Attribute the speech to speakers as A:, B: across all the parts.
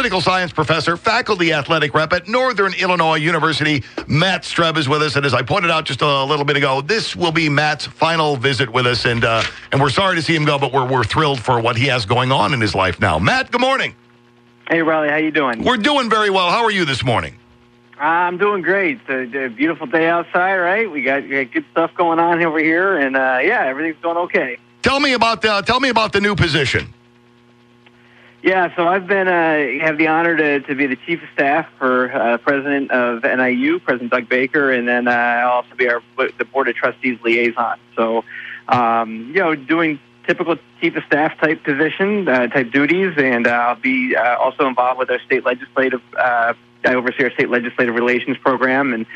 A: political science professor, faculty athletic rep at Northern Illinois University. Matt Streb is with us, and as I pointed out just a little bit ago, this will be Matt's final visit with us, and we're sorry to see him go, but we're thrilled for what he has going on in his life now. Matt, good morning.
B: Hey, Riley, how you doing?
A: We're doing very well. How are you this morning?
B: I'm doing great. It's a beautiful day outside, right? We got good stuff going on over here, and everything's going okay.
A: Tell me about the new position.
B: Yeah, so I've been have the honor to be the chief of staff for president of NIU, President Doug Baker, and then I'll also be the board of trustees liaison. So, doing typical chief of staff type position, type duties, and I'll be also involved with our state legislative. I oversee our state legislative relations program, and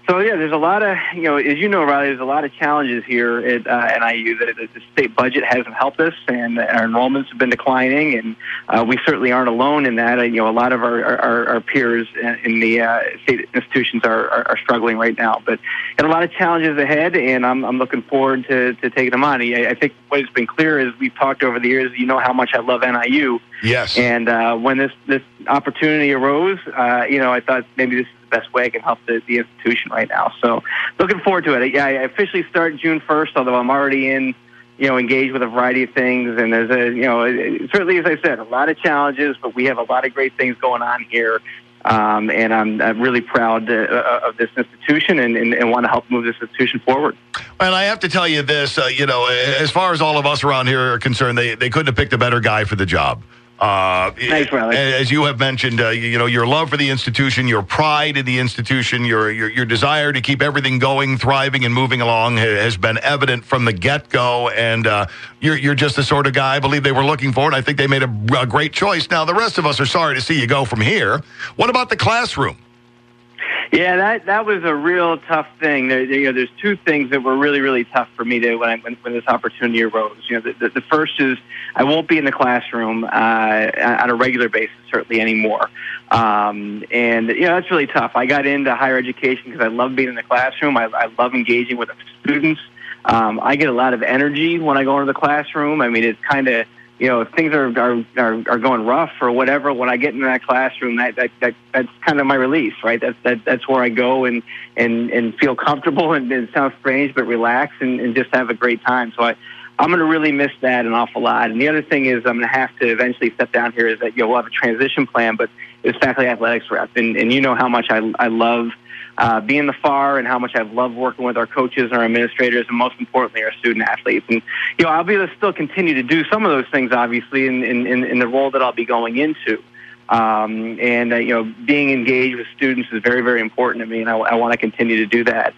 B: so there's a lot of as you know, Riley, there's a lot of challenges here at NIU. The state budget hasn't helped us, and our enrollments have been declining, and we certainly aren't alone in that. A lot of our peers in the state institutions are struggling right now, but got a lot of challenges ahead, and I'm looking forward to taking them on. I think what has been clear is we've talked over the years. You know how much I love NIU.
A: Yes. And
B: when this opportunity arose, I thought maybe this is the best way I can help the institution right now. So looking forward to it. I officially start June 1st, although I'm already engaged with a variety of things. And there's certainly, as I said, a lot of challenges, but we have a lot of great things going on here. And I'm really proud of this institution and want to help move this institution forward.
A: And I have to tell you this, as far as all of us around here are concerned, they couldn't have picked a better guy for the job.
B: Thanks, Riley.
A: As you have mentioned, your love for the institution, your pride in the institution, your desire to keep everything going, thriving, and moving along has been evident from the get-go. And you're just the sort of guy I believe they were looking for, and I think they made a great choice. Now, the rest of us are sorry to see you go from here. What about the classroom?
B: Yeah, that was a real tough thing. There's two things that were really, really tough for me when this opportunity arose. The first is I won't be in the classroom on a regular basis, certainly anymore. And that's really tough. I got into higher education because I love being in the classroom. I love engaging with the students. I get a lot of energy when I go into the classroom. I mean, it's kind of, if things are going rough or whatever, when I get into that classroom, that's kind of my release, right? That's where I go and feel comfortable, and it sounds strange, but relax and just have a great time. So I'm going to really miss that an awful lot. And the other thing is I'm going to have to eventually step down here is that we'll have a transition plan, but it's faculty athletics rep, and you know how much I love being the FAR and how much I've loved working with our coaches and our administrators, and most importantly, our student athletes. And I'll be able to still continue to do some of those things, obviously, in the role that I'll be going into. Being engaged with students is very, very important to me, and I want to continue to do that.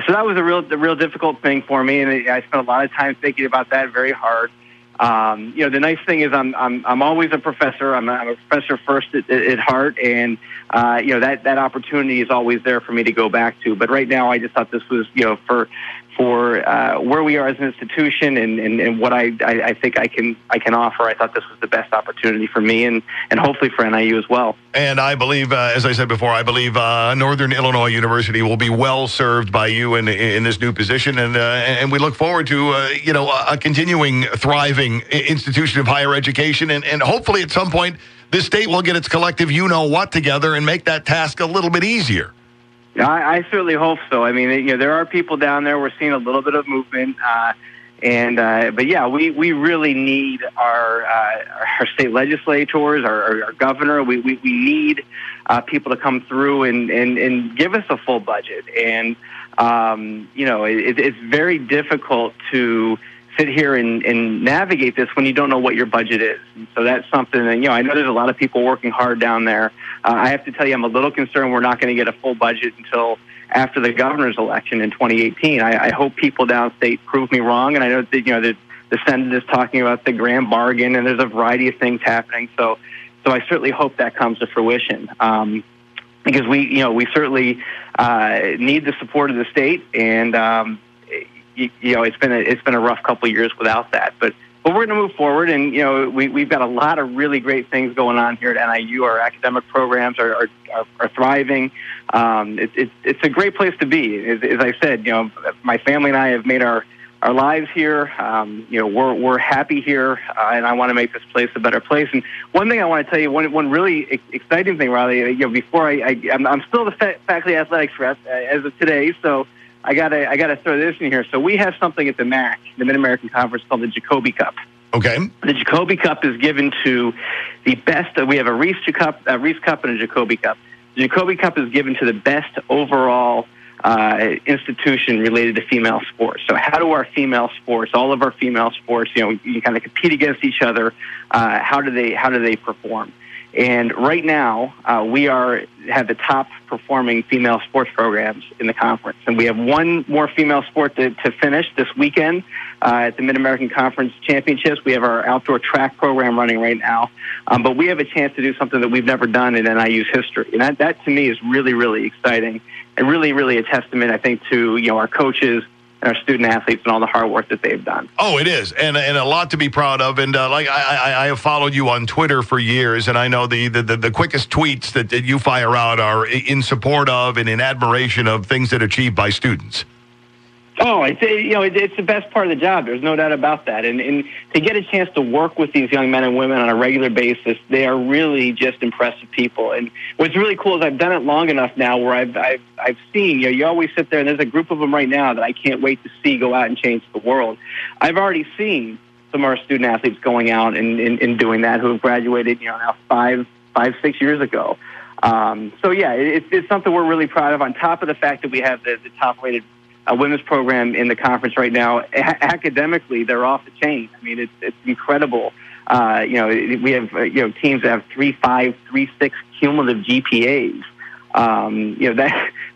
B: So that was a real difficult thing for me, and I spent a lot of time thinking about that very hard. The nice thing is I'm always a professor. I'm a professor first at heart, and that opportunity is always there for me to go back to. But right now, I just thought this was for where we are as an institution and what I think I can offer. I thought this was the best opportunity for me and hopefully for NIU as well. And
A: I believe, as I said before, Northern Illinois University will be well served by you in this new position, and we look forward to a continuing thriving institution of higher education, and hopefully at some point this state will get its collective you-know-what together and make that task a little bit easier.
B: I certainly hope so. I mean, there are people down there. We're seeing a little bit of movement, but we really need our state legislators, our governor. We need people to come through and give us a full budget. And it's very difficult to sit here and navigate this when you don't know what your budget is. And so that's something that, I know there's a lot of people working hard down there. I have to tell you, I'm a little concerned we're not going to get a full budget until after the governor's election in 2018. I hope people downstate prove me wrong, and I know that, the Senate is talking about the grand bargain, and there's a variety of things happening. So I certainly hope that comes to fruition. Because we certainly need the support of the state, and it's been a rough couple of years without that, but we're going to move forward, and we've got a lot of really great things going on here at NIU. Our academic programs are thriving. It's a great place to be. As I said, my family and I have made our lives here. We're happy here, and I want to make this place a better place. And one thing I want to tell you, one really exciting thing, Riley. Before I'm still the faculty athletics rep as of today, so I gotta throw this in here. So we have something at the MAC, the Mid-American Conference, called the Jacoby Cup.
A: Okay.
B: The Jacoby Cup is given to the best. We have a Reese Cup, and a Jacoby Cup. The Jacoby Cup is given to the best overall institution related to female sports. So how do our female sports, all of our female sports, you kind of compete against each other? How do they perform? And right now, we have the top performing female sports programs in the conference. And we have one more female sport to finish this weekend at the Mid-American Conference Championships. We have our outdoor track program running right now. But we have a chance to do something that we've never done in NIU's history. And that to me is really, really exciting and really, really a testament, I think, to our coaches, our student athletes, and all the hard work that they've done.
A: Oh, it is, and a lot to be proud of. And I have followed you on Twitter for years, and I know the quickest tweets that you fire out are in support of and in admiration of things that are achieved by students.
B: Oh, it's the best part of the job. There's no doubt about that. And to get a chance to work with these young men and women on a regular basis, they are really just impressive people. And what's really cool is I've done it long enough now where I've seen, you always sit there, and there's a group of them right now that I can't wait to see go out and change the world. I've already seen some of our student athletes going out and doing that who have graduated, now 5-6 years ago. It's something we're really proud of, on top of the fact that we have the top-rated women's program in the conference right now. Academically, they're off the chain. I mean, it's incredible. We have teams that have 3.5, 3.6 cumulative GPAs.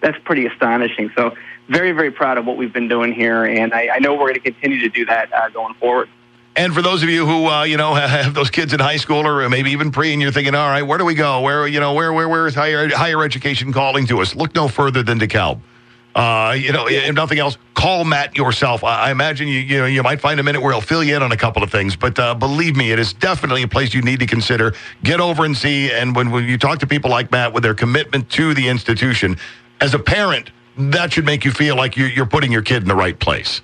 B: That's pretty astonishing. So very, very proud of what we've been doing here, and I know we're going to continue to do that going forward.
A: And for those of you who have those kids in high school or maybe even pre, and you're thinking, all right, where do we go? Where is higher education calling to us? Look no further than DeKalb. If nothing else, call Matt yourself. I imagine you might find a minute where he'll fill you in on a couple of things, but believe me, it is definitely a place you need to consider. Get over and see, and when you talk to people like Matt with their commitment to the institution, as a parent, that should make you feel like you're putting your kid in the right place.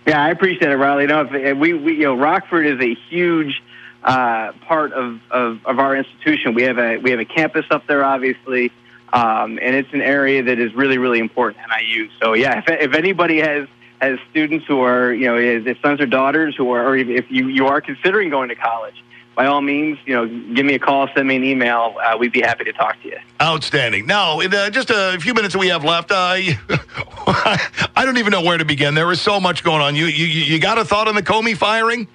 B: Yeah, I appreciate it, Riley. Rockford is a huge part of our institution. We have a campus up there, obviously. And it's an area that is really, really important at NIU. So, yeah, if anybody has students who are, if sons or daughters who are, or if you are considering going to college, by all means, give me a call, send me an email. We'd be happy to talk to you.
A: Outstanding. Now, in just a few minutes that we have left, I don't even know where to begin. There is so much going on. You got a thought on the Comey firing?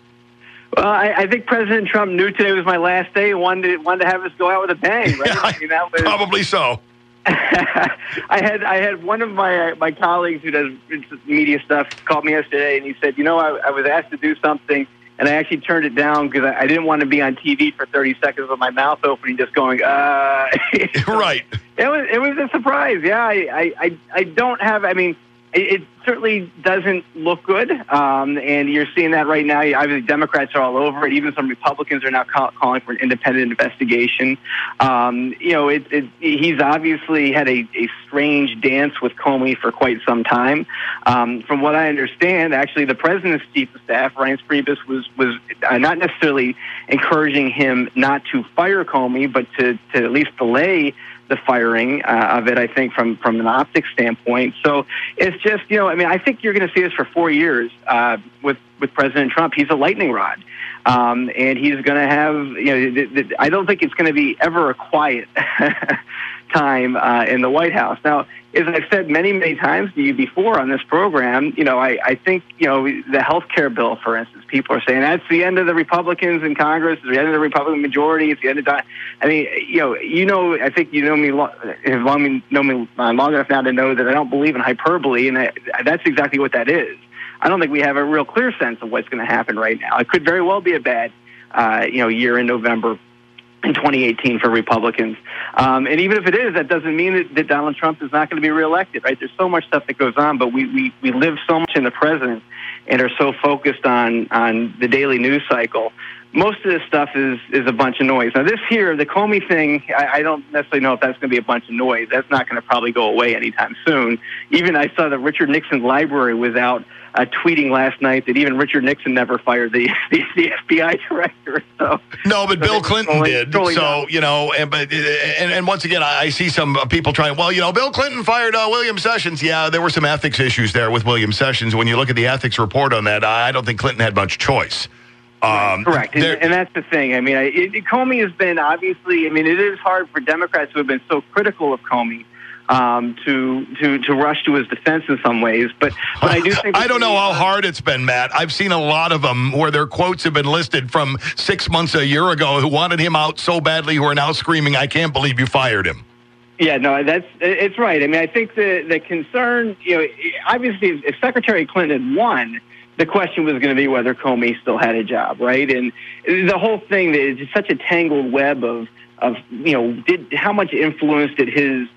B: Well, I think President Trump knew today was my last day and wanted to have us go out with a bang, right?
A: Yeah, probably so.
B: I had one of my colleagues who does media stuff called me yesterday, and he said, I was asked to do something, and I actually turned it down because I didn't want to be on TV for 30 seconds with my mouth open and just going,
A: Right.
B: It was a surprise. Yeah, I don't have, it certainly doesn't look good, and you're seeing that right now. Obviously, Democrats are all over it. Even some Republicans are now calling for an independent investigation. He's obviously had a strange dance with Comey for quite some time. From what I understand, actually, the president's chief of staff, Ryan Priebus, was not necessarily encouraging him not to fire Comey, but to at least delay the firing of it, I think, from an optics standpoint. So it's just, I think you're going to see this for 4 years with President Trump. He's a lightning rod. And he's going to have, I don't think it's going to be ever a quiet time in the White House. Now, as I've said many, many times to you before on this program, I think, the health care bill, for instance, people are saying that's the end of the Republicans in Congress, it's the end of the Republican majority, it's the end of time. I think you know me long enough now to know that I don't believe in hyperbole, and that's exactly what that is. I don't think we have a real clear sense of what's going to happen right now. It could very well be a bad, year in November in 2018 for Republicans. And even if it is, that doesn't mean that Donald Trump is not going to be reelected, right? There's so much stuff that goes on, but we live so much in the present and are so focused on the daily news cycle most of this stuff is a bunch of noise. Now, this here, the Comey thing, I don't necessarily know if that's going to be a bunch of noise. That's not going to probably go away anytime soon. Even I saw that Richard Nixon's library was out tweeting last night that even Richard Nixon never fired the FBI director. So
A: no, but Bill Clinton did. So, you know, and once again, I see some people trying, well, you know, Bill Clinton fired William Sessions. Yeah, there were some ethics issues there with William Sessions. When you look at the ethics report on that, I don't think Clinton had much choice.
B: Correct. And that's the thing. I mean, Comey has been obviously, I mean, it is hard for Democrats who have been so critical of Comey to rush to his defense in some ways. But I do think...
A: I don't know how hard it's been, Matt. I've seen a lot of them where their quotes have been listed from 6 months, a year ago, who wanted him out so badly, who are now screaming, I can't believe you fired him.
B: Yeah, no, it's right. I mean, I think the concern, you know, obviously if Secretary Clinton had won, the question was going to be whether Comey still had a job, right? And the whole thing is just such a tangled web of you know, how much influence did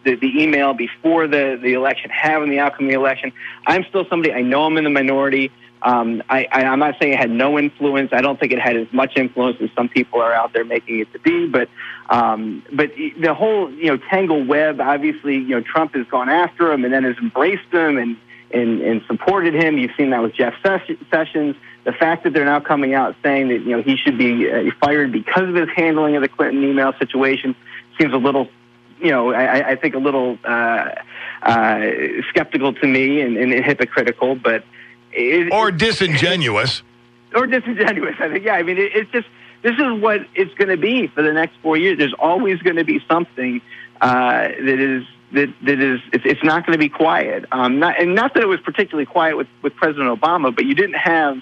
B: the email before the election have in the outcome of the election? I'm still somebody, I know I'm in the minority. I'm not saying it had no influence. I don't think it had as much influence as some people are out there making it to be. But the whole, you know, tangled web, obviously, you know, Trump has gone after him and then has embraced him and supported him. You've seen that with Jeff Sessions. The fact that they're now coming out saying that, you know, he should be fired because of his handling of the Clinton email situation seems a little, you know, I think a little skeptical to me and hypocritical, but
A: or disingenuous.
B: Or disingenuous. I think, yeah. I mean, it's just, this is what it's going to be for the next 4 years. There's always going to be something it's not going to be quiet. Not that it was particularly quiet with President Obama, but you didn't have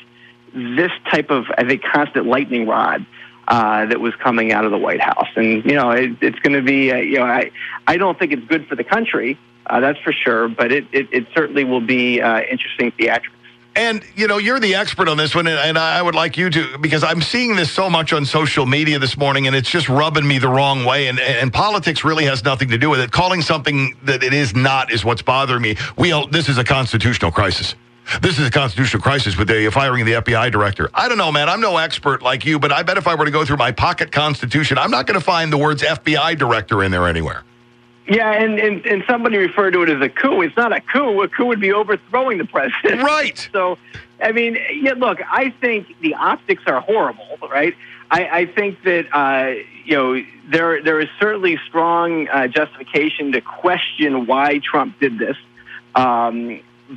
B: this type of, I think, constant lightning rod that was coming out of the White House. And, you know, it's going to be, you know, I don't think it's good for the country, that's for sure, but it certainly will be interesting theatrics.
A: And, you know, you're the expert on this one, and I would like you to, because I'm seeing this so much on social media this morning, and it's just rubbing me the wrong way, and politics really has nothing to do with it. Calling something that it is not is what's bothering me. This is a constitutional crisis. This is a constitutional crisis with the firing of the FBI director. I don't know, man. I'm no expert like you, but I bet if I were to go through my pocket constitution, I'm not going to find the words FBI director in there anywhere.
B: Yeah, and somebody referred to it as a coup. It's not a coup. A coup would be overthrowing the president.
A: Right.
B: So, I mean, yeah, look, I think the optics are horrible, right? I think that, you know, there is certainly strong justification to question why Trump did this.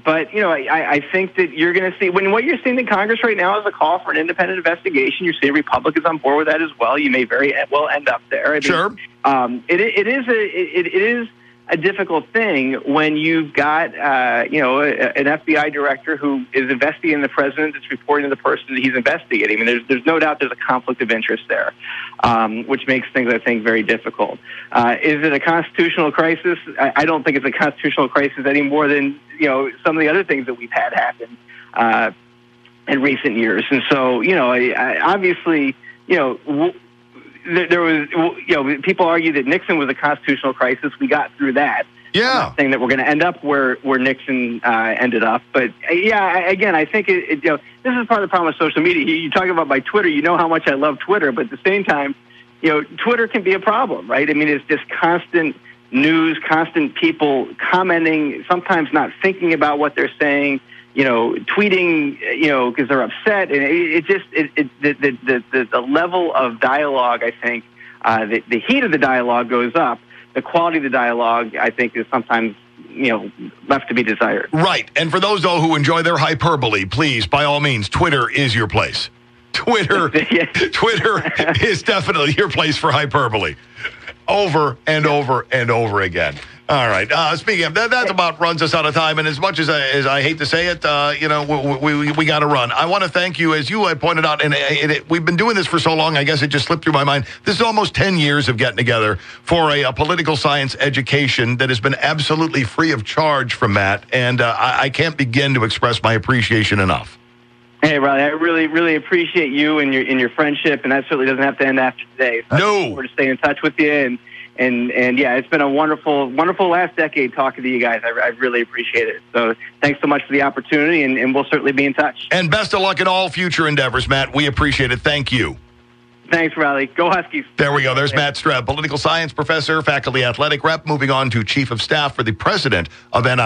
B: But, you know, I think that you're going to see, when what you're seeing in Congress right now is a call for an independent investigation. You're seeing Republicans on board with that as well. You may very well end up there. I mean,
A: sure.
B: It is a difficult thing when you've got, you know, an FBI director who is investigating the president that's reporting to the person that he's investigating. I mean, there's no doubt there's a conflict of interest there, which makes things, I think, very difficult. Is it a constitutional crisis? I don't think it's a constitutional crisis any more than, you know, some of the other things that we've had happen in recent years. And so, you know, obviously, you know, there was, you know, people argue that Nixon was a constitutional crisis. We got through that.
A: Yeah.
B: I'm not saying that we're going to end up where Nixon ended up. But, yeah, again, I think, you know, this is part of the problem with social media. You talk about my Twitter. You know how much I love Twitter. But at the same time, you know, Twitter can be a problem, right? I mean, it's just constant news, constant people commenting, sometimes not thinking about what they're saying, you know, tweeting, you know, because they're upset. And the level of dialogue, I think, the heat of the dialogue goes up. The quality of the dialogue, I think, is sometimes, you know, left to be desired.
A: Right. And for those, though, who enjoy their hyperbole, please, by all means, Twitter is your place. Twitter is definitely your place for hyperbole. Over and over and over again. All right. Speaking of that, about runs us out of time. And as much as I hate to say it, you know, we got to run. I want to thank you, as you had pointed out, and we've been doing this for so long, I guess it just slipped through my mind. This is almost 10 years of getting together for a political science education that has been absolutely free of charge from Matt. And I can't begin to express my appreciation enough.
B: Hey, Riley, I really, really appreciate you and your friendship, and that certainly doesn't have to end after today. So
A: no.
B: I look forward to staying in touch with you, and yeah, it's been a wonderful last decade talking to you guys. I really appreciate it. So thanks so much for the opportunity, and we'll certainly be in touch.
A: And best of luck in all future endeavors, Matt. We appreciate it. Thank you.
B: Thanks, Riley. Go Huskies.
A: There we go. There's Matt Streb, political science professor, faculty athletic rep, moving on to chief of staff for the president of NIU.